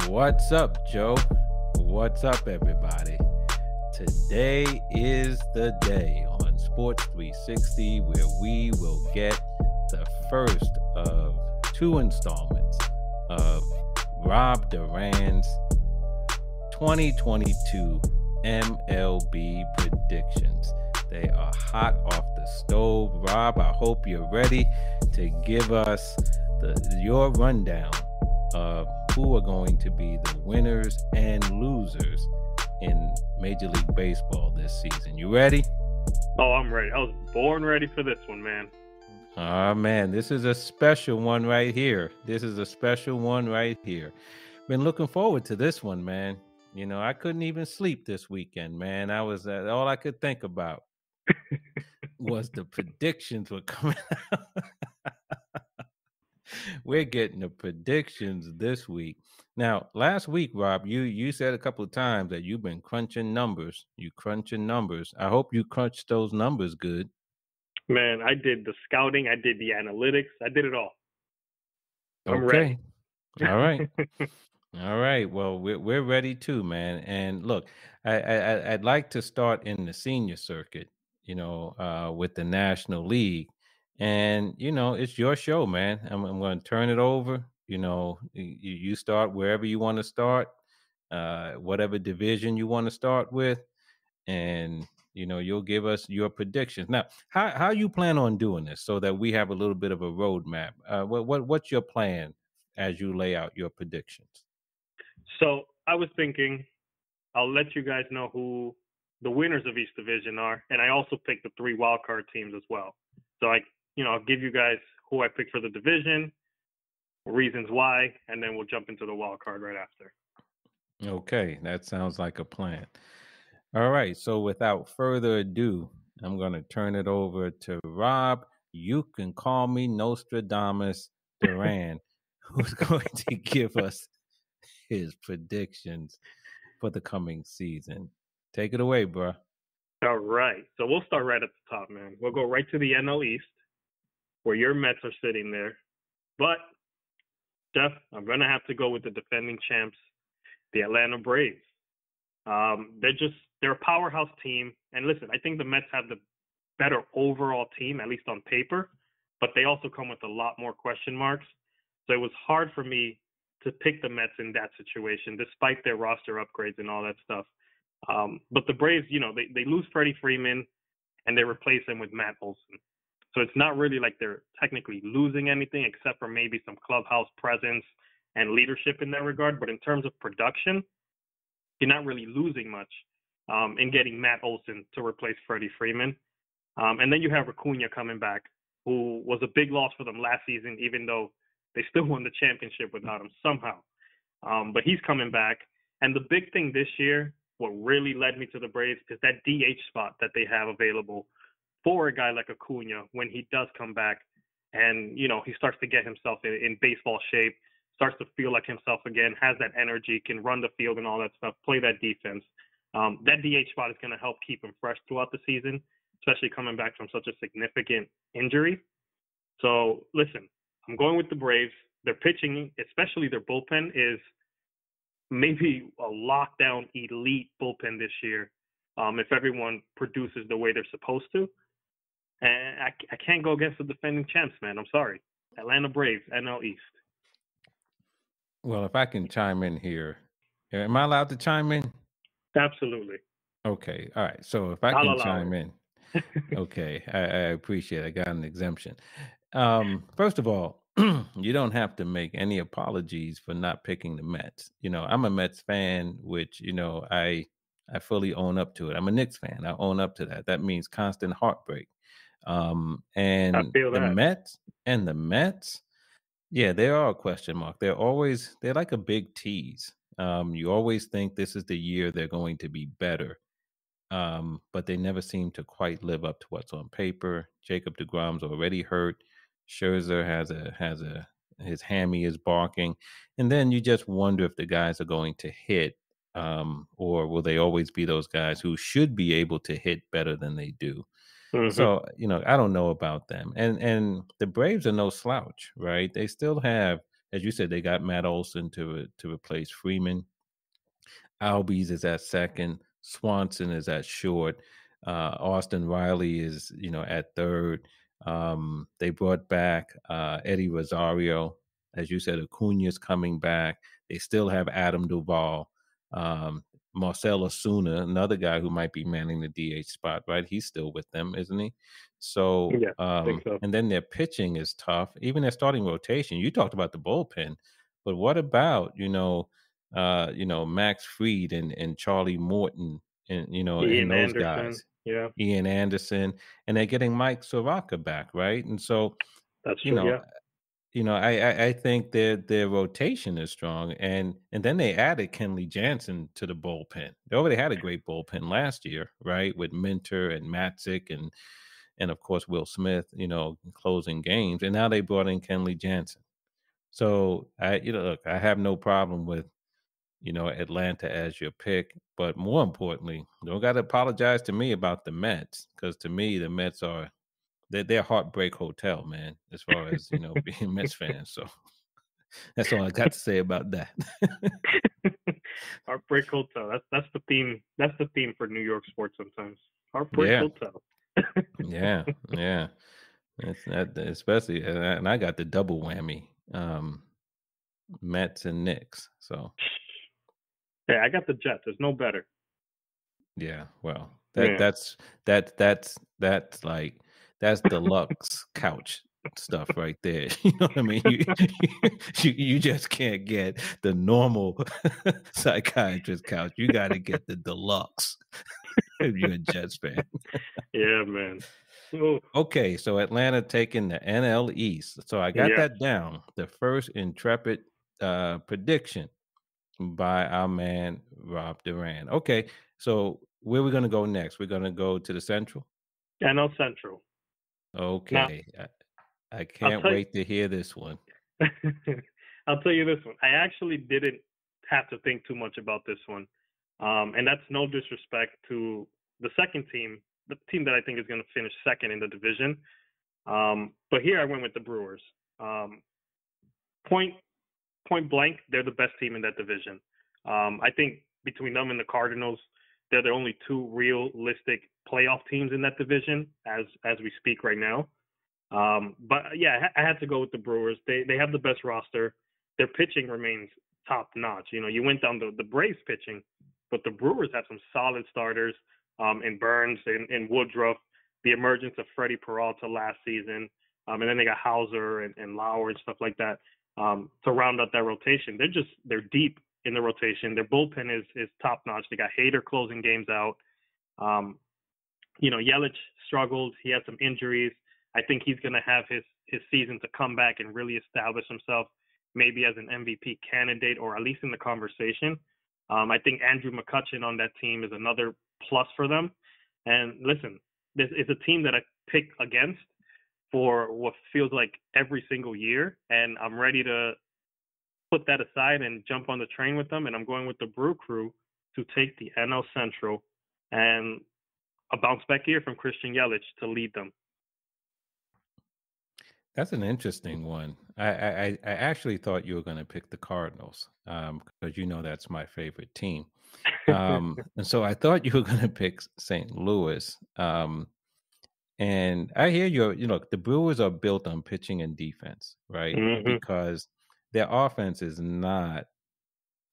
What's up, Joe? What's up, everybody? Today is the day on Sports 360 where we will get the first of two installments of Rob Duran's 2022 MLB predictions. They are hot off the stove. Rob, I hope you're ready to give us your rundown of who are going to be the winners and losers in Major League Baseball this season. You ready? Oh, I'm ready. I was born ready for this one, man. Man, this is a special one right here. Been looking forward to this one, man. You know, I couldn't even sleep this weekend, man. I was all I could think about was the predictions were coming out. We're getting the predictions this week. Now, last week, Rob, you said a couple of times that you've been crunching numbers. I hope you crunched those numbers good. Man, I did the scouting. I did the analytics. I did it all. I'm Okay. ready. All right. All right. Well, we're ready too, man. And look, I'd like to start in the senior circuit, with the National League. And, it's your show, man. I'm going to turn it over. You start wherever you want to start, whatever division you want to start with. And, you'll give us your predictions. Now, how you plan on doing this so that we have a little bit of a roadmap? What's your plan as you lay out your predictions? So I was thinking I'll let you guys know who the winners of each division are. And I also picked the 3 wildcard teams as well. So I'll give you guys who I picked for the division, reasons why, and then we'll jump into the wild card right after. Okay, that sounds like a plan. All right, so without further ado, I'm going to turn it over to Rob. You can call me Nostradamus Duran, who's going to give us his predictions for the coming season. Take it away, bro. All right, so we'll start right at the top, man. We'll go right to the NL East, where your Mets are sitting there. But, Jeff, I'm going to have to go with the defending champs, the Atlanta Braves. They're a powerhouse team. And listen, I think the Mets have the better overall team, at least on paper, but they also come with a lot more question marks. So it was hard for me to pick the Mets in that situation, despite their roster upgrades and all that stuff. But the Braves, they lose Freddie Freeman and they replace him with Matt Olson. So it's not really like they're technically losing anything except for maybe some clubhouse presence and leadership in that regard. But in terms of production, you're not really losing much in getting Matt Olson to replace Freddie Freeman. And then you have Acuna coming back, who was a big loss for them last season, even though they still won the championship without him somehow. But he's coming back. And the big thing this year, what really led me to the Braves, is that DH spot that they have available for a guy like Acuna when he does come back. And, he starts to get himself in baseball shape, starts to feel like himself again, has that energy, can run the field and all that stuff, play that defense. That DH spot is going to help keep him fresh throughout the season, especially coming back from such a significant injury. So, listen, I'm going with the Braves. Their pitching, especially their bullpen, is maybe a lockdown elite bullpen this year if everyone produces the way they're supposed to. And I can't go against the defending champs, man. I'm sorry. Atlanta Braves, NL East. Well, if I can chime in here, am I allowed to chime in? Absolutely. Okay. All right. So if I can chime in, okay, I appreciate it. I got an exemption. First of all, you don't have to make any apologies for not picking the Mets. I'm a Mets fan, which, I fully own up to it. I'm a Knicks fan. I own up to that. That means constant heartbreak. And the Mets, yeah, they are a question mark. They're like a big tease. You always think this is the year they're going to be better. But they never seem to quite live up to what's on paper. Jacob deGrom's already hurt. Scherzer has his hammy is barking. And then you just wonder if the guys are going to hit, or will they always be those guys who should be able to hit better than they do? Mm-hmm. So, I don't know about them. And the Braves are no slouch, right? They still have as you said, they got Matt Olson to replace Freeman. Albies is at second. Swanson is at short. Austin Riley is, at third. They brought back Eddie Rosario. As you said, Acuna's coming back. They still have Adam Duvall. Um, Marcell Osuna, another guy who might be manning the DH spot, right? He's still with them, isn't he? So, Yeah, I think so. and then their pitching is tough. Even their starting rotation. You talked about the bullpen, but what about, Max Fried and Charlie Morton and and Ian those Anderson. guys, Yeah, Ian Anderson, and they're getting Mike Soroka back, right? And so, that's you true. know, Yeah. I think their rotation is strong, and then they added Kenley Jansen to the bullpen. They already had a great bullpen last year, right, with Minter and Matzik and of course Will Smith, closing games, and now they brought in Kenley Jansen. So look, I have no problem with Atlanta as your pick. But more importantly, don't got to apologize to me about the Mets because to me, the Mets are they're heartbreak hotel, man, as far as, being Mets fans. So that's all I got to say about that. Heartbreak Hotel. That's the theme. That's the theme for New York sports sometimes. Heartbreak Yeah. Hotel. Yeah. Yeah. It's that, especially, and I got the double whammy, Mets and Knicks. So Yeah, I got the Jets. There's no better. yeah, well, Yeah. that's like that's deluxe couch stuff right there. You know what I mean? You just can't get the normal psychiatrist couch. You got to get the deluxe if you're a Jets fan. Yeah, man. Oh, Okay, so Atlanta taking the NL East. So I got yes. that down. The first intrepid prediction by our man Rob Duran. Okay, so where we gonna go next? We're gonna go to the Central. NL Central. Now, Okay, I I'll can't tell you. wait to hear this one. I'll tell you this one. I actually didn't have to think too much about this one, and that's no disrespect to the second team, the team that I think is going to finish second in the division. But here I went with the Brewers. Um, point point blank, they're the best team in that division. I think between them and the Cardinals, they're the only two realistic playoff teams in that division as we speak right now. But yeah, I had to go with the Brewers. They have the best roster. Their pitching remains top notch. You went down the Braves pitching, but the Brewers have some solid starters in Burns and Woodruff. The emergence of Freddie Peralta last season, and then they got Hauser and Lauer and stuff like that to round out that rotation. They're deep in the rotation. Their bullpen is top notch. They got Hader closing games out. Um, Yelich struggled. He had some injuries. I think he's going to have his season to come back and really establish himself, maybe as an MVP candidate or at least in the conversation. I think Andrew McCutchen on that team is another plus for them. And listen, this is a team that I pick against for what feels like every single year, and I'm ready to put that aside and jump on the train with them. And I'm going with the Brew Crew to take the NL Central and a bounce back year from Christian Yelich to lead them. That's an interesting one. I actually thought you were going to pick the Cardinals because that's my favorite team. And so I thought you were going to pick St. Louis. And I hear the Brewers are built on pitching and defense, right? Mm-hmm. Because their offense is not.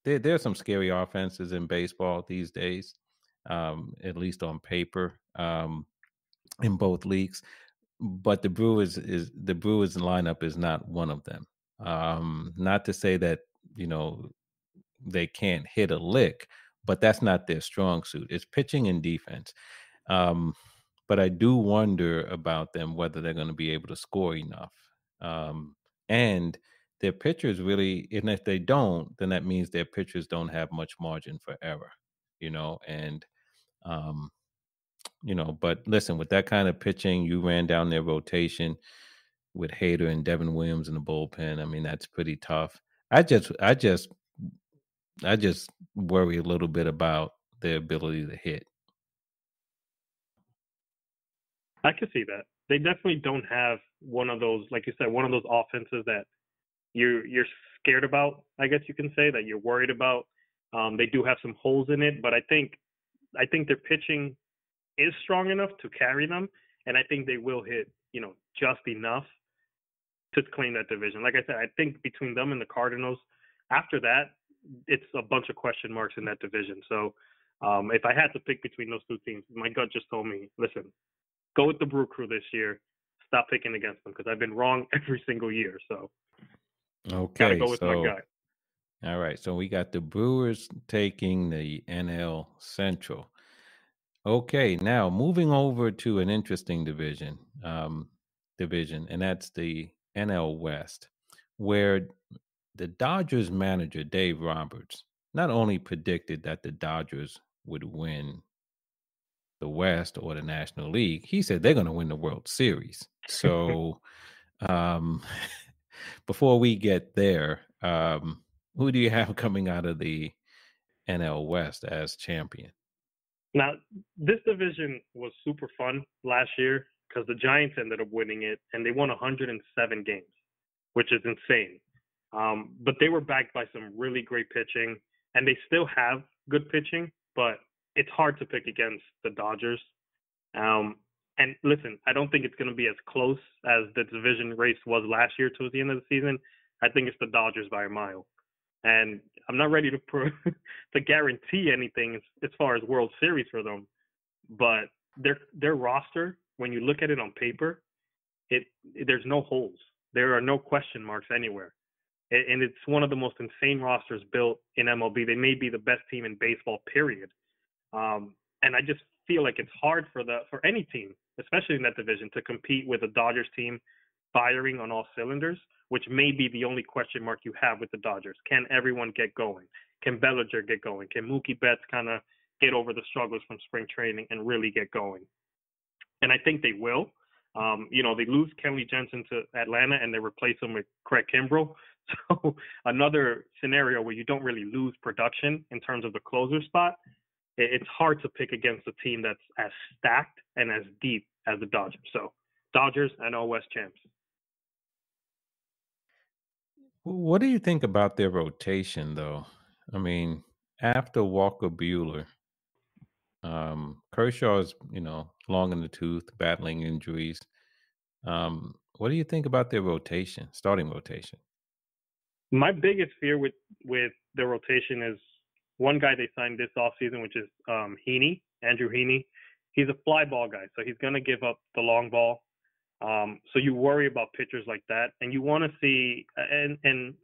There are some scary offenses in baseball these days, at least on paper, in both leagues. But the Brewers lineup is not one of them. Not to say that you know they can't hit a lick, but that's not their strong suit. It's pitching and defense. Um, but I do wonder about them whether they're going to be able to score enough. And their pitchers really, and if they don't, then that means their pitchers don't have much margin for error. And um, but listen, with that kind of pitching, you ran down their rotation with Hader and Devin Williams in the bullpen. I mean, that's pretty tough. I just, I just, I just worry a little bit about their ability to hit. I can see that. They definitely don't have one of those, like you said, one of those offenses that you're scared about, I guess you can say, that you're worried about. They do have some holes in it, but I think their pitching is strong enough to carry them, and I think they will hit, just enough to claim that division. Like I said, I think between them and the Cardinals, after that, it's a bunch of question marks in that division. So if I had to pick between those two teams, my gut just told me, listen, go with the Brew Crew this year. Stop picking against them because I've been wrong every single year. So got to Okay, go with my so gut. all right, so we got the Brewers taking the NL Central. Okay, now moving over to an interesting division, and that's the NL West, where the Dodgers manager Dave Roberts not only predicted that the Dodgers would win the West or the National League, he said they're going to win the World Series. So, um, before we get there, who do you have coming out of the NL West as champion? Now, this division was super fun last year because the Giants ended up winning it and they won 107 games, which is insane. But they were backed by some really great pitching, and they still have good pitching, but it's hard to pick against the Dodgers. And listen, I don't think it's going to be as close as the division race was last year towards the end of the season. I think it's the Dodgers by a mile. And I'm not ready to to guarantee anything as far as World Series for them, but their roster, when you look at it on paper, it there's no holes. There are no question marks anywhere, and it's one of the most insane rosters built in MLB. They may be the best team in baseball, period. And I just feel like it's hard for any team, especially in that division, to compete with a Dodgers team firing on all cylinders, which may be the only question mark you have with the Dodgers. Can everyone get going? Can Bellinger get going? Can Mookie Betts kind of get over the struggles from spring training and really get going? And I think they will. They lose Kenley Jensen to Atlanta and they replace him with Craig Kimbrell. So another scenario where you don't really lose production in terms of the closer spot. It's hard to pick against a team that's as stacked and as deep as the Dodgers. So Dodgers and NL West champs. What do you think about their rotation, though? I mean, after Walker Bueller, Kershaw's, long in the tooth, battling injuries. What do you think about their rotation, starting rotation? My biggest fear with the rotation is one guy they signed this offseason, which is Heaney, Andrew Heaney. He's a fly ball guy, so he's going to give up the long ball. So you worry about pitchers like that, and you want to see and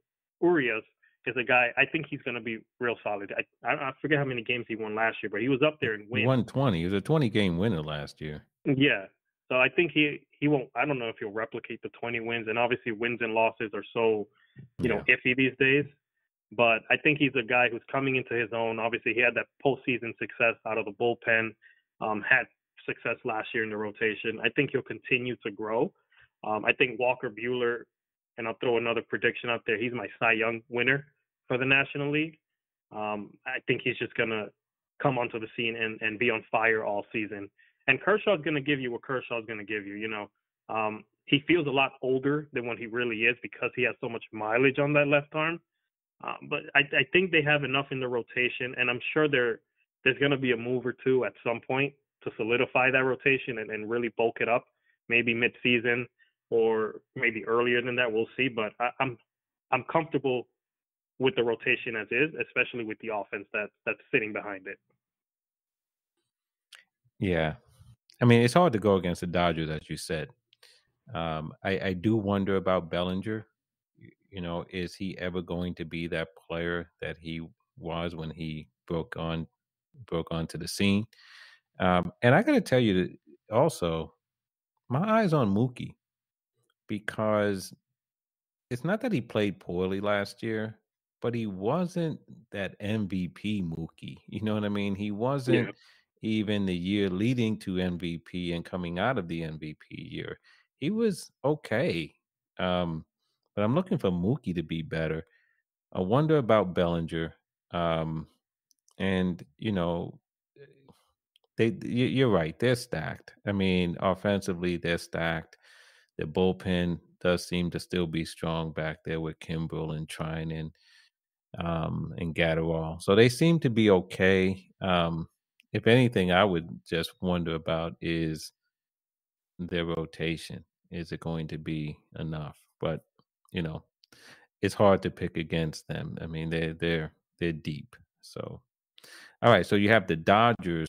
Urias is a guy. I think he's going to be real solid. I forget how many games he won last year, but he was up there in He wins. won 20. He was a 20-game winner last year. Yeah. So I think he won't. I don't know if he'll replicate the 20 wins, and obviously wins and losses are so Yeah. iffy these days. But I think he's a guy who's coming into his own. Obviously, he had that postseason success out of the bullpen. Had success last year in the rotation. I think he'll continue to grow. I think Walker Bueller, and I'll throw another prediction out there. He's my Cy Young winner for the National League. I think he's just gonna come onto the scene and be on fire all season. And Kershaw's gonna give you what Kershaw's gonna give you. He feels a lot older than what he really is because he has so much mileage on that left arm. But I think they have enough in the rotation, and I'm sure there's going to be a move or two at some point to solidify that rotation and really bulk it up, maybe mid-season or maybe earlier than that. We'll see. But I'm comfortable with the rotation as is, especially with the offense that's sitting behind it. Yeah. I mean, it's hard to go against the Dodgers, as you said. I do wonder about Bellinger. Is he ever going to be that player that he was when he broke onto the scene? And I got to tell you that also, my eyes on Mookie because it's not that he played poorly last year, but he wasn't that MVP Mookie. You know what I mean? He Yeah. wasn't even the year leading to MVP and coming out of the MVP year. He was okay. Um, but I'm looking for Mookie to be better. I wonder about Bellinger. Um, and you're right. They're stacked. I mean, offensively, they're stacked. The bullpen, does seem to still be strong back there with Kimbrel and Trine and Gatterall. So they seem to be okay. If anything, I would just wonder about is their rotation. Is it going to be enough? But you know, it's hard to pick against them. I mean, they're deep. So all right, so you have the Dodgers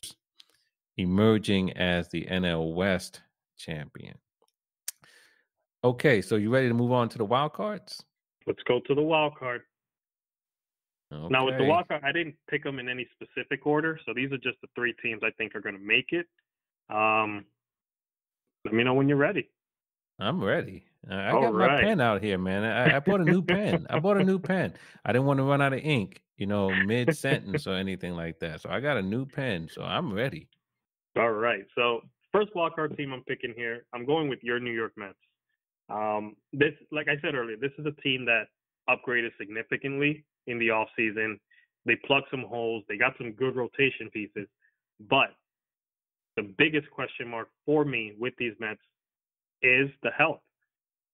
emerging as the NL West champion. Okay, so you ready to move on to the wild cards? Let's go to the wild card. Now with the Okay, wild card, I didn't pick them in any specific order, so these are just the 3 teams I think are going to make it. Let me know when you're ready. I'm ready. I All got my right. pen out here, man. I bought a new pen. I bought a new pen. I didn't want to run out of ink, mid sentence or anything like that. So I got a new pen. So I'm ready. All right. So first wild card team I'm picking here, I'm going with your New York Mets. This, like I said earlier, this is a team that upgraded significantly in the offseason. They plugged some holes. They got some good rotation pieces. But the biggest question mark for me with these Mets is the health.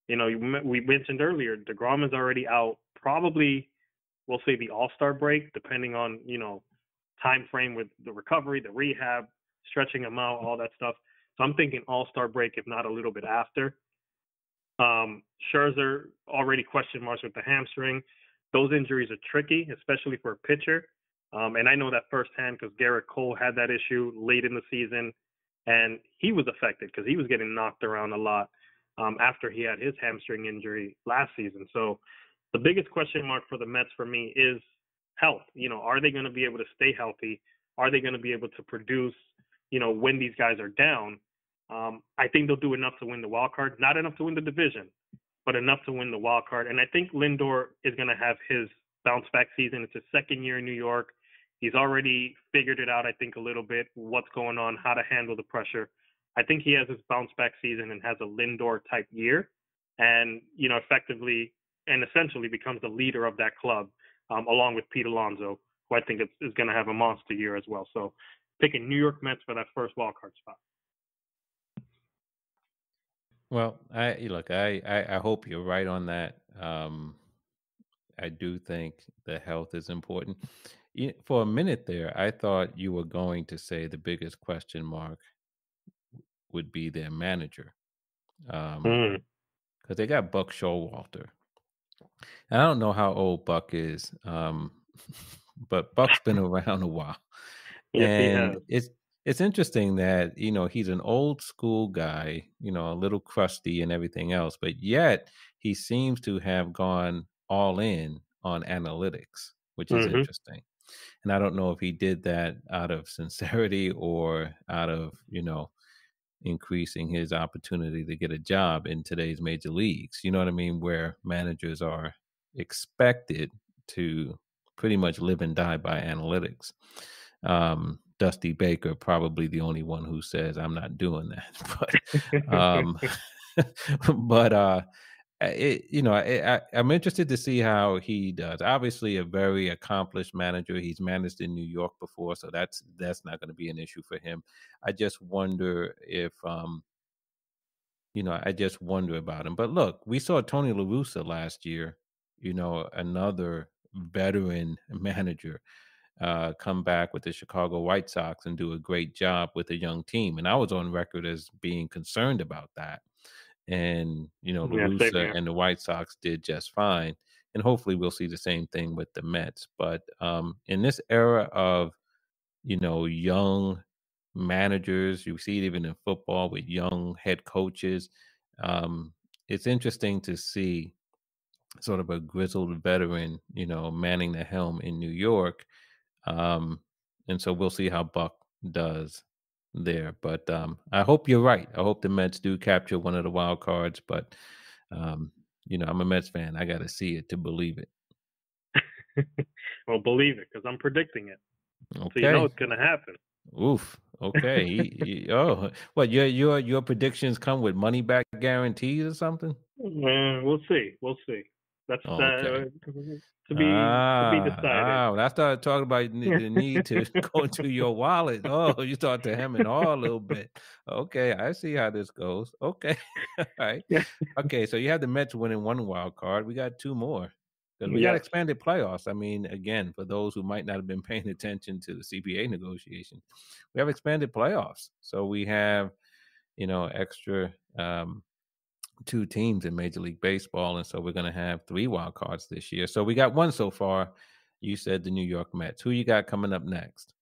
We mentioned earlier, DeGrom is already out. Probably, we'll say the All-Star break, depending on, time frame with the recovery, the rehab, stretching him out, all that stuff. So I'm thinking All-Star break, if not a little bit after. Scherzer, already question marks with the hamstring. Those injuries are tricky, especially for a pitcher. And I know that firsthand because Garrett Cole had that issue late in the season, and he was affected because he was getting knocked around a lot after he had his hamstring injury last season. So the biggest question mark for the Mets for me is health. Are they going to be able to stay healthy? Are they going to be able to produce, when these guys are down? I think they'll do enough to win the wild card. Not enough to win the division, but enough to win the wild card. And I think Lindor is going to have his bounce back season. It's his second year in New York. He's already figured it out, I think, a little bit, what's going on, how to handle the pressure. I think he has his bounce back season and has a Lindor type year and, effectively and essentially becomes the leader of that club along with Pete Alonso, who I think is going to have a monster year as well. So picking New York Mets for that first wild card spot. Well, I hope you're right on that. I do think the health is important. For a minute there, I thought you were going to say the biggest question mark would be their manager, because Mm. they got Buck Showalter. And I don't know how old Buck is, but Buck's been around a while, Yes, he and has. it's interesting that he's an old school guy, a little crusty and everything else, but yet he seems to have gone all in on analytics, which is Mm-hmm. interesting. And I don't know if he did that out of sincerity or out of increasing his opportunity to get a job in today's major leagues. You know what I mean? Where managers are expected to pretty much live and die by analytics. Dusty Baker, probably the only one who says, I'm not doing that. But, but, I'm interested to see how he does. Obviously, a very accomplished manager. He's managed in New York before, so that's not going to be an issue for him. I just wonder if, I just wonder about him. But look, we saw Tony La Russa last year. Another veteran manager come back with the Chicago White Sox and do a great job with a young team. And I was on record as being concerned about that. And, La Yeah, same Russa here. and the White Sox did just fine. And hopefully we'll see the same thing with the Mets. But in this era of, young managers, you see it even in football with young head coaches. It's interesting to see sort of a grizzled veteran, manning the helm in New York. And so we'll see how Buck does there. But I hope you're right. I hope the Mets do capture one of the wild cards. But I'm a Mets fan. I got to see it to believe it. Well, believe it, because I'm predicting it. So Okay. it's going to happen. Oof. Okay. Oh, what your predictions come with money back guarantees or something? We'll see. We'll see. That's Okay. to be decided. When I started talking about the need to go into your wallet, oh, you start to hem and haw a little bit. Okay, I see how this goes. Okay, all right. Yeah. Okay, so you have the Mets winning one wild card. We got two more because we got Yes. expanded playoffs. I mean, again, for those who might not have been paying attention to the CBA negotiation, we have expanded playoffs. So we have, extra two teams in Major League Baseball, and so we're going to have three wild cards this year. So we got one so far. You said the New York Mets. Who you got coming up next?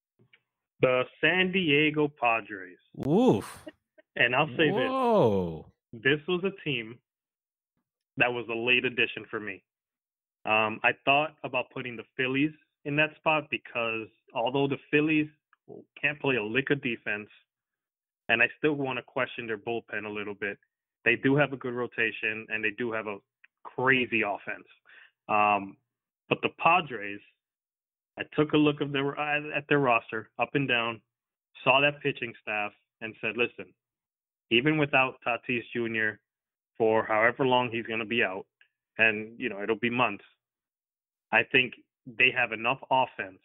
The San Diego Padres. Oof! And I'll say this: Whoa! this was a team that was a late addition for me. I thought about putting the Phillies in that spot because although the Phillies can't play a lick of defense, and I still want to question their bullpen a little bit, they do have a good rotation and they do have a crazy offense. But the Padres, I took a look at their roster up and down, saw that pitching staff, and said, listen, even without Tatis Jr. for however long he's going to be out, and it'll be months, I think they have enough offense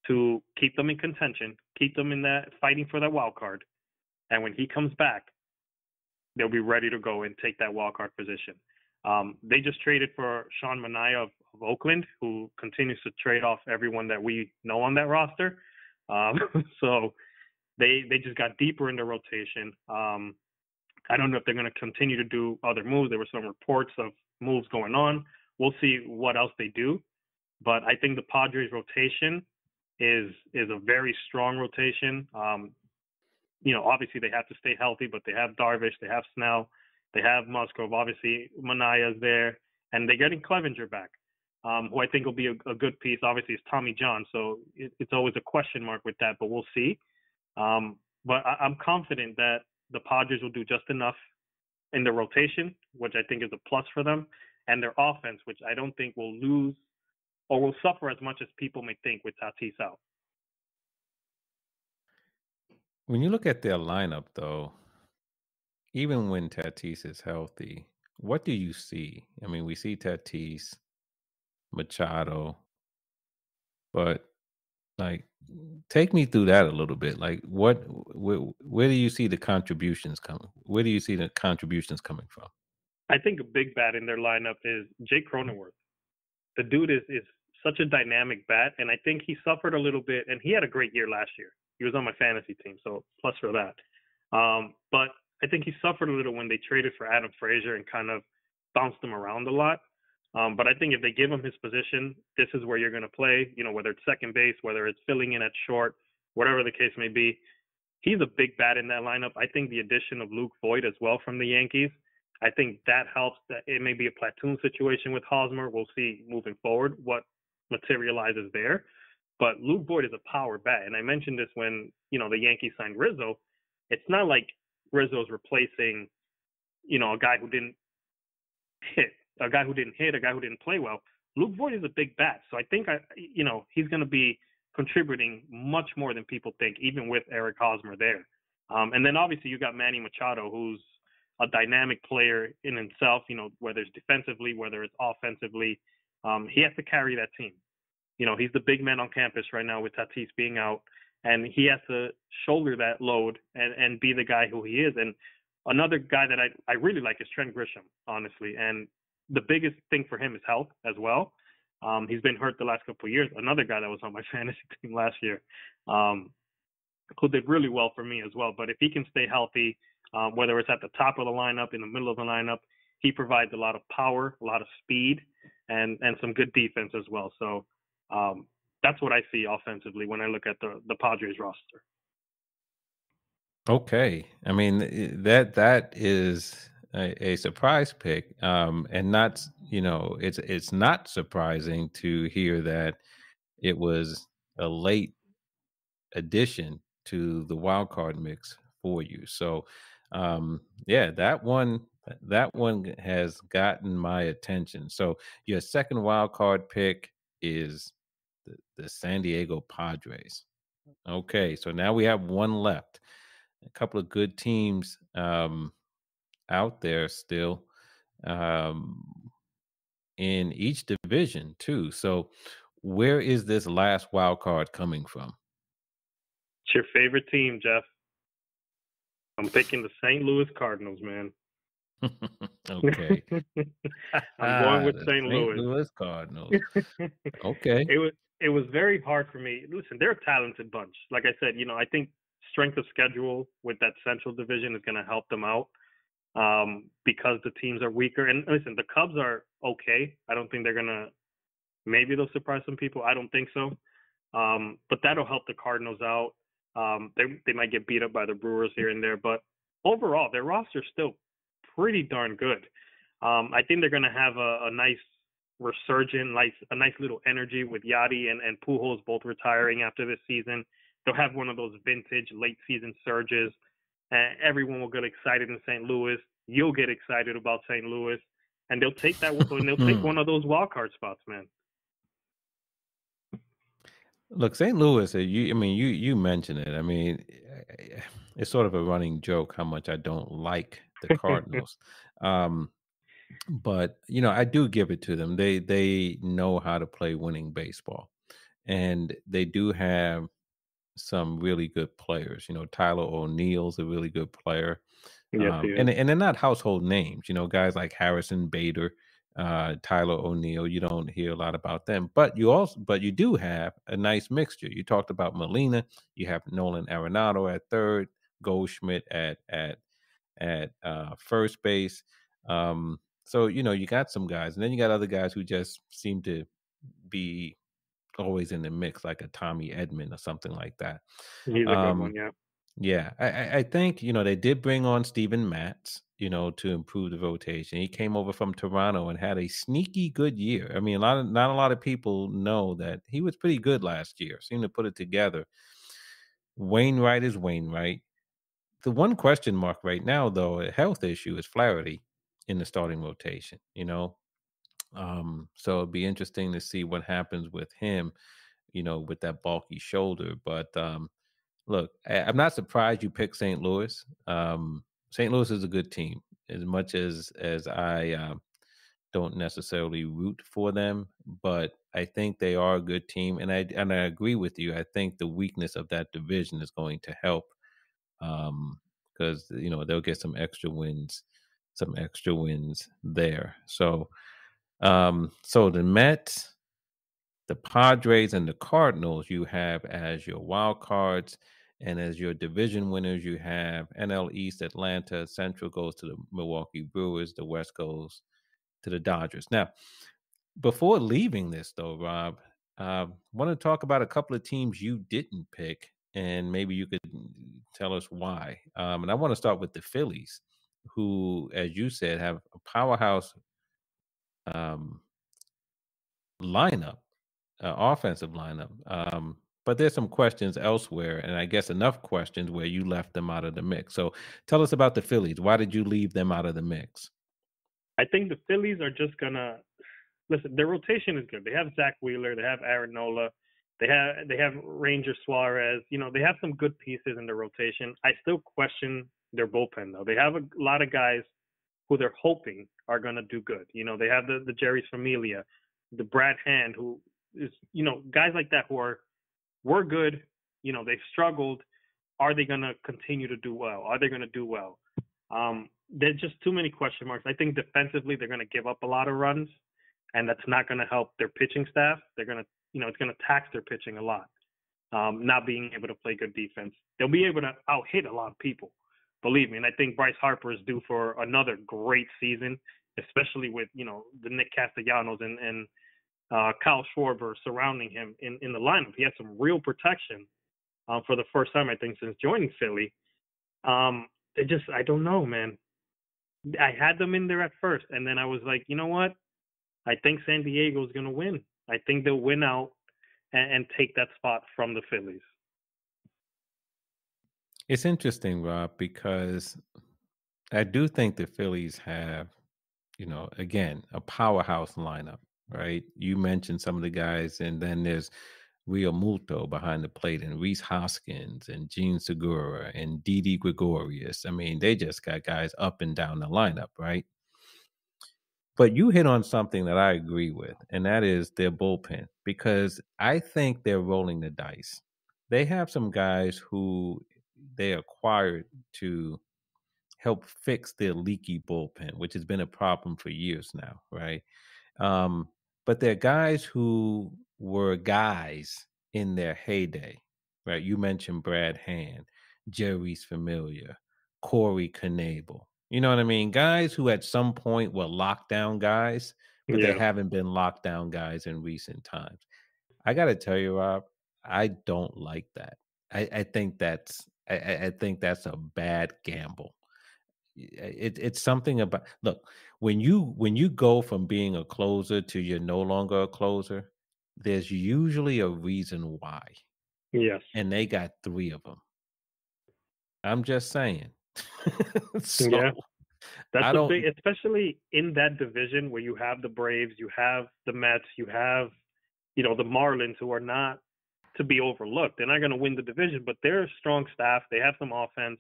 to keep them in contention, keep them in that fighting for that wild card. And when he comes back, they'll be ready to go and take that wild card position. They just traded for Sean Manaea of Oakland, who continues to trade off everyone that we know on that roster. So they just got deeper in the rotation. I don't know if they're going to continue to do other moves. There were some reports of moves going on. We'll see what else they do. But I think the Padres rotation is a very strong rotation. Obviously they have to stay healthy, but they have Darvish, they have Snell, they have Musgrove. Obviously Manaea's there, and they're getting Clevenger back, who I think will be a good piece. Obviously it's Tommy John, so it's always a question mark with that, but we'll see. But I'm confident that the Padres will do just enough in the rotation, which I think is a plus for them, and their offense, which I don't think will lose or will suffer as much as people may think with Tatis out. When you look at their lineup, though, even when Tatis is healthy, what do you see? I mean, we see Tatis, Machado, but like, take me through that a little bit. Like, where do you see the contributions coming? Where do you see the contributions coming from? I think a big bat in their lineup is Jake Cronenworth. The dude is such a dynamic bat, and I think he suffered a little bit, and he had a great year last year. He was on my fantasy team, so plus for that. But I think he suffered a little when they traded for Adam Frazier and kind of bounced him around a lot. But I think if they give him his position, this is where you're going to play, whether it's second base, whether it's filling in at short, whatever the case may be. He's a big bat in that lineup. I think the addition of Luke Voigt as well from the Yankees, I think that helps. That it may be a platoon situation with Hosmer. We'll see moving forward what materializes there. But Luke Voigt is a power bat. And I mentioned this when, the Yankees signed Rizzo. It's not like Rizzo's replacing, a guy who didn't hit, a guy who didn't play well. Luke Voigt is a big bat. So I think, he's going to be contributing much more than people think, even with Eric Hosmer there. And then obviously you got Manny Machado, who's a dynamic player in himself, whether it's defensively, whether it's offensively. He has to carry that team. He's the big man on campus right now with Tatis being out, and he has to shoulder that load and be the guy who he is. And another guy that I really like is Trent Grisham, honestly. And the biggest thing for him is health as well. He's been hurt the last couple of years. Another guy that was on my fantasy team last year, who did really well for me as well. But if he can stay healthy, whether it's at the top of the lineup, in the middle of the lineup, he provides a lot of power, a lot of speed, and some good defense as well. So that's what I see offensively when I look at the Padres roster. Okay, I mean that is a surprise pick, and not it's not surprising to hear that it was a late addition to the wild card mix for you. So, yeah, that one has gotten my attention. So your second wild card pick is the San Diego Padres. Okay, so now we have one left. A couple of good teams out there still. Um, in each division too. So where is this last wild card coming from? It's your favorite team, Jeff. I'm picking the St. Louis Cardinals, man. Okay. I'm going with The St. St. Louis. Louis Cardinals. Okay. It was very hard for me. Listen, they're a talented bunch. Like I said, I think strength of schedule with that Central Division is going to help them out because the teams are weaker. And listen, the Cubs are okay. I don't think they're gonna. Maybe they'll surprise some people. I don't think so. But that'll help the Cardinals out. They might get beat up by the Brewers here and there, but overall, their roster's still pretty darn good. I think they're going to have a nice resurgent, a nice little energy with Yachty and Pujols both retiring after this season. They'll have one of those vintage late season surges. Everyone will get excited in St. Louis. You'll get excited about St. Louis, and they'll take one of those wild card spots, man. Look, St. Louis, you mentioned it. I mean, it's sort of a running joke how much I don't like the Cardinals. But I do give it to them. They know how to play winning baseball, and they do have some really good players. Tyler O'Neill's a really good player. Yes, he is. And they're not household names, guys like Harrison Bader, Tyler O'Neill. You don't hear a lot about them, but you do have a nice mixture. You talked about Molina. You have Nolan Arenado at third, Goldschmidt at first base. So you got some guys, and then you got other guys who just seem to be always in the mix, like a Tommy Edman or something like that. He's a good one, Um, yeah. yeah, I think they did bring on Steven Matz, to improve the rotation. He came over from Toronto and had a sneaky good year. I mean, not a lot of people know that he was pretty good last year. Seemed to put it together. Wainwright is Wainwright. The one question mark right now, though, a health issue, is Flaherty in the starting rotation. So it'd be interesting to see what happens with him. With that bulky shoulder, but look, I'm not surprised you picked St. Louis. St. Louis is a good team. As much as I don't necessarily root for them, but I think they are a good team, and I agree with you. I think the weakness of that division is going to help, because they'll get some extra wins there. So the Mets, the Padres, and the Cardinals you have as your wild cards, and as your division winners you have NL East, Atlanta. Central goes to the Milwaukee Brewers. The West goes to the Dodgers. Now, before leaving this though, Rob, want to talk about a couple of teams you didn't pick, and maybe you could tell us why. And I want to start with the Phillies, who, as you said, have a powerhouse um, lineup, offensive lineup. But there's some questions elsewhere, and I guess enough questions where you left them out of the mix. So tell us about the Phillies. Why did you leave them out of the mix? I think the Phillies are just gonna listen. Their rotation is good. They have Zach Wheeler. They have Aaron Nola. They have Ranger Suarez. They have some good pieces in the rotation. I still question their bullpen though. They have a lot of guys who they're hoping are gonna do good. They have the Jerry's Familia, the Brad Hand, who is guys like that who were good. They've struggled. Are they gonna continue to do well? Are they gonna do well? There's just too many question marks. I think defensively they're going to give up a lot of runs, and that's not going to help their pitching staff. They're going to, it's going to tax their pitching a lot, not being able to play good defense. They'll be able to out-hit a lot of people, believe me. And I think Bryce Harper is due for another great season, especially with, the Nick Castellanos and Kyle Schwarber surrounding him in the lineup. He had some real protection for the first time, I think, since joining Philly. I don't know, man. I had them in there at first, and then I was like, you know what? I think San Diego is going to win. I think they'll win out and take that spot from the Phillies. It's interesting, Rob, because I do think the Phillies have, again, a powerhouse lineup, right? You mentioned some of the guys, and then there's Real Muto behind the plate, and Reese Hoskins, and Gene Segura, and Didi Gregorius. I mean, they just got guys up and down the lineup, right? But you hit on something that I agree with, and that is their bullpen, because I think they're rolling the dice. They have some guys who they acquired to help fix their leaky bullpen, which has been a problem for years now, right? Um, but they're guys who were guys in their heyday, right? You mentioned Brad Hand, Jerry's Familiar, Corey Knable. You know what I mean? Guys who at some point were lockdown guys, but they Yeah, haven't been lockdown guys in recent times. I got to tell you, Rob, I don't like that. I think I think that's a bad gamble. It's something about, look, when you go from being a closer to you're no longer a closer, there's usually a reason why, yes, and they got 3 of them. I'm just saying. So, yeah. That's I a big, don't. especially in that division where you have the Braves, you have the Mets, you have, the Marlins, who are not to be overlooked. They're not going to win the division, but they're a strong staff. They have some offense,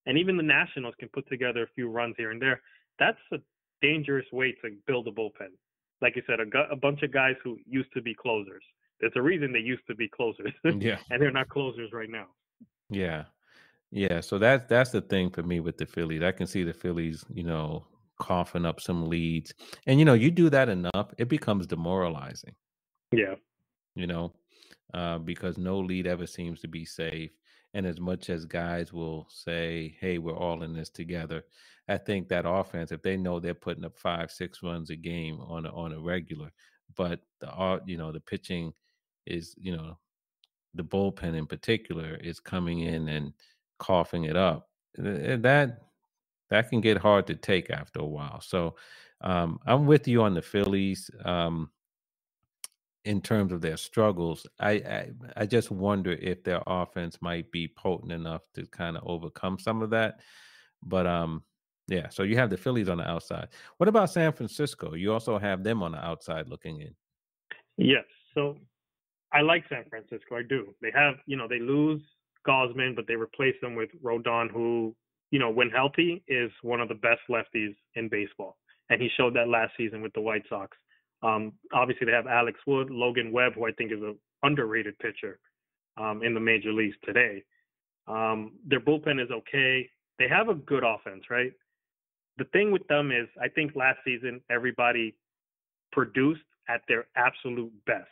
and even the Nationals can put together a few runs here and there. That's a dangerous way to build a bullpen. Like you said, a bunch of guys who used to be closers. There's a reason they used to be closers, Yeah. and they're not closers right now. Yeah. Yeah, so that's the thing for me with the Phillies. I can see the Phillies, coughing up some leads. And you do that enough, it becomes demoralizing, Yeah, you know, because no lead ever seems to be safe. And as much as guys will say, "Hey, we're all in this together," I think that offense, if they know they're putting up 5, 6 runs a game on a regular, but the pitching is, the bullpen in particular is coming in and coughing it up. That can get hard to take after a while. So I'm with you on the Phillies. In terms of their struggles, I just wonder if their offense might be potent enough to kind of overcome some of that. But yeah, so you have the Phillies on the outside. What about San Francisco? You also have them on the outside looking in. yes. So I like San Francisco. I do. They have, they lose Gosman, but they replace them with Rodon, who, when healthy, is one of the best lefties in baseball. And he showed that last season with the White Sox. Obviously, they have Alex Wood, Logan Webb, who I think is an underrated pitcher in the major leagues today. Their bullpen is okay. They have a good offense, right? The thing with them is, I think last season everybody produced at their absolute best.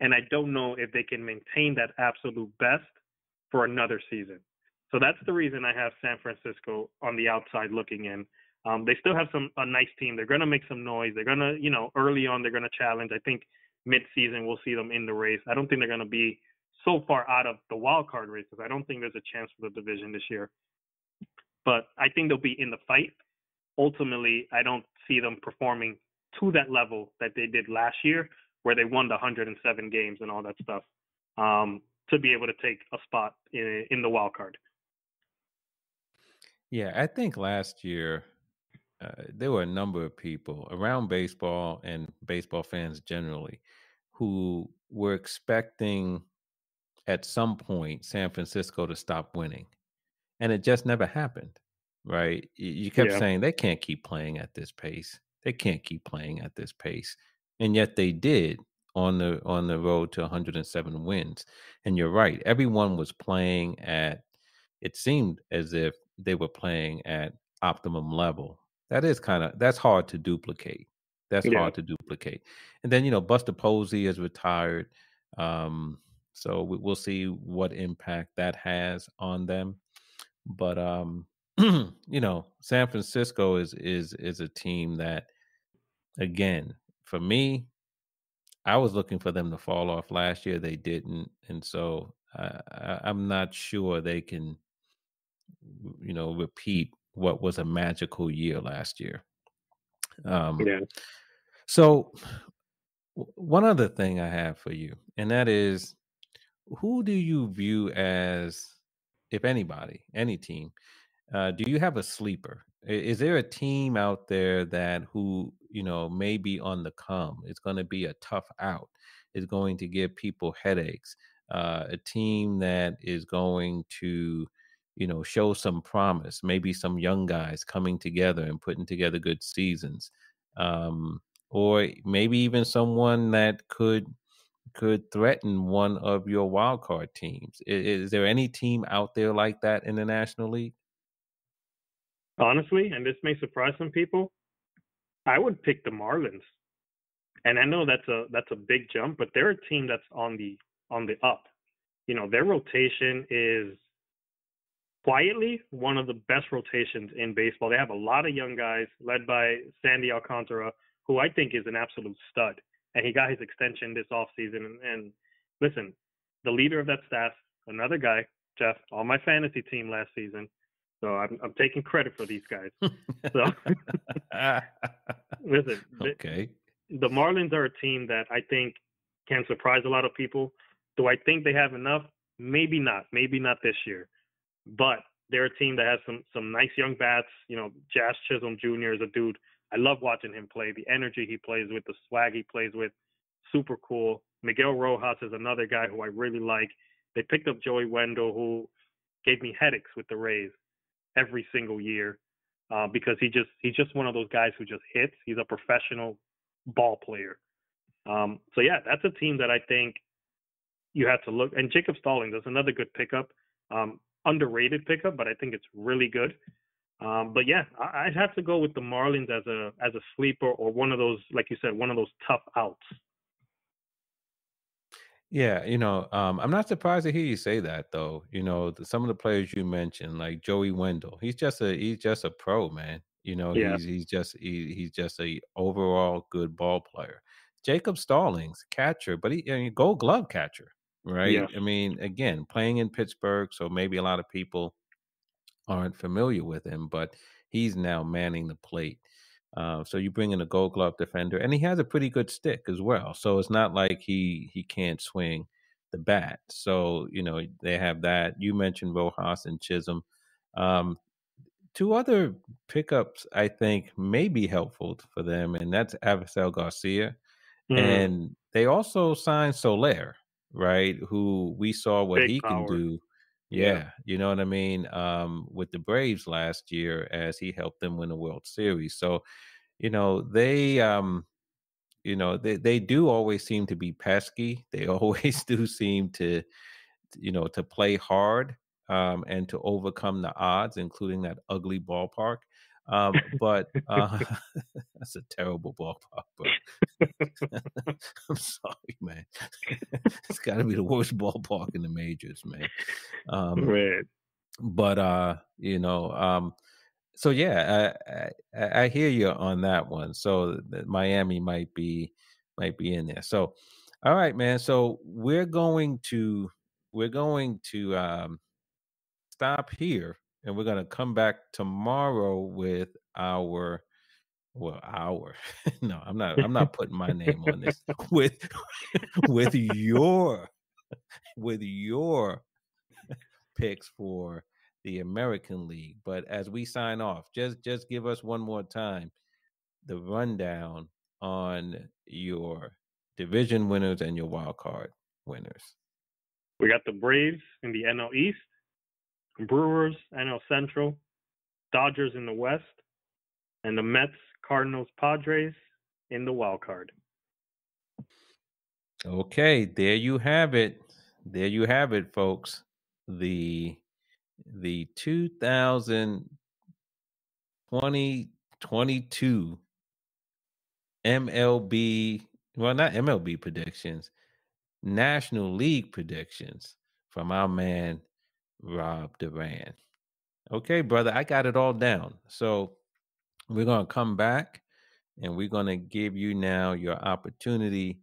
And I don't know if they can maintain that absolute best for another season. So that's the reason I have San Francisco on the outside looking in. They still have a nice team. They're going to make some noise. They're going to, early on, they're going to challenge. I think mid-season we'll see them in the race. I don't think they're going to be so far out of the wild card race, because I don't think there's a chance for the division this year. But I think they'll be in the fight. Ultimately, I don't see them performing to that level that they did last year, where they won the 107 games and all that stuff, to be able to take a spot in the wild card. Yeah, I think last year there were a number of people around baseball and baseball fans generally who were expecting at some point San Francisco to stop winning. And it just never happened, right? You kept Yeah, saying they can't keep playing at this pace. They can't keep playing at this pace. And yet they did on the road to 107 wins. And you're right. Everyone was playing at, it seemed as if they were playing at optimum level. That's hard to duplicate. That's yeah, hard to duplicate. And then, Buster Posey is retired. Um, so we'll see what impact that has on them. But San Francisco is a team that, again, for me, I was looking for them to fall off last year. They didn't, and so I'm not sure they can, repeat what was a magical year last year. Um, yeah, so one other thing I have for you, and that is, who do you view as, if anybody, any team, do you have a sleeper? Is there a team out there that who may be on the come? It's going to be a tough out. It's going to give people headaches. A team that is going to, show some promise. Maybe some young guys coming together and putting together good seasons. or maybe even someone that could threaten one of your wild card teams. Is there any team out there like that in the National League? Honestly, and this may surprise some people, I would pick the Marlins. And I know that's a big jump, but they're a team that's on the up. You know, their rotation is quietly one of the best rotations in baseball. They have a lot of young guys led by Sandy Alcantara, who I think is an absolute stud. And he got his extension this offseason. And listen, the leader of that staff, another guy, Jeff, on my fantasy team last season. So I'm taking credit for these guys. So listen, okay. The Marlins are a team that I think can surprise a lot of people. Do I think they have enough? Maybe not. Maybe not this year. But they're a team that has some nice young bats. You know, Jazz Chisholm Jr. is a dude. I love watching him play. The energy he plays with, the swag he plays with, super cool. Miguel Rojas is another guy who I really like. They picked up Joey Wendell, who gave me headaches with the Rays every single year because he's just one of those guys who just hits. He's a professional ball player. So yeah, that's a team that I think you have to look. And Jacob Stallings is another good pickup, underrated pickup, but I think it's really good. But yeah, I'd have to go with the Marlins as a sleeper, or one of those, like you said, one of those tough outs. Yeah, I'm not surprised to hear you say that, though. Some of the players you mentioned, like Joey Wendell, he's just a pro, man. Yeah, He's just a overall good ball player. Jacob Stallings, catcher, but Gold Glove catcher, right? yes. I mean, again, playing in Pittsburgh, so maybe a lot of people aren't familiar with him, but he's now manning the plate. So you bring in a Gold Glove defender, and he has a pretty good stick as well. So it's not like he can't swing the bat. So they have that. You mentioned Rojas and Chisholm. Um, Two other pickups I think may be helpful for them, and that's Avisel Garcia, Mm, and they also signed Soler, right? Who we saw what big he can power. do. Yeah. Yeah, you know what I mean? With the Braves last year as he helped them win the World Series. So, you know, they do always seem to be pesky. They always do seem to play hard, and to overcome the odds, including that ugly ballpark. But that's a terrible ballpark, bro. I'm sorry, man. It's got to be the worst ballpark in the majors, man. Um, Right. but so yeah, I hear you on that one. So Miami might be in there. So all right, man. So we're going to stop here, and we're going to come back tomorrow with our well our no, I'm not putting my name on this with with your with your picks for the American League. But as we sign off, just give us one more time the rundown on your division winners and your wild card winners. We got the Braves in the NL East, Brewers NL Central, Dodgers in the West, and the Mets, Cardinals, Padres in the wild card. Okay, there you have it. There you have it, folks. The 2022 MLB, well, not MLB predictions, National League predictions from our man Rob Duran. Okay, brother, I got it all down. So we're going to come back, and we're going to give you now your opportunity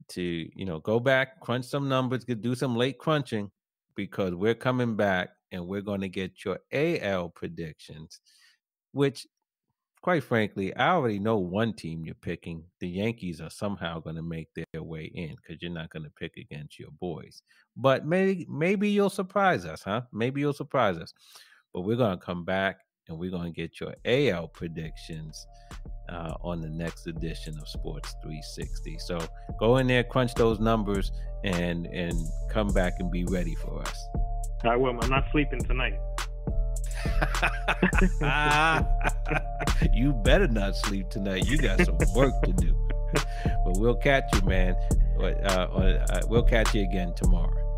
to, go back, crunch some numbers, do some late crunching, because we're coming back and we're going to get your AL predictions, which, quite frankly, I already know one team you're picking. The Yankees are somehow going to make their way in, because you're not going to pick against your boys. But maybe you'll surprise us, huh? Maybe you'll surprise us. But we're going to come back, and we're going to get your AL predictions on the next edition of Sports 360. So go in there, crunch those numbers, and come back and be ready for us. I will. I'm not sleeping tonight. You better not sleep tonight. You got some work to do. But we'll catch you, man. We'll catch you again tomorrow.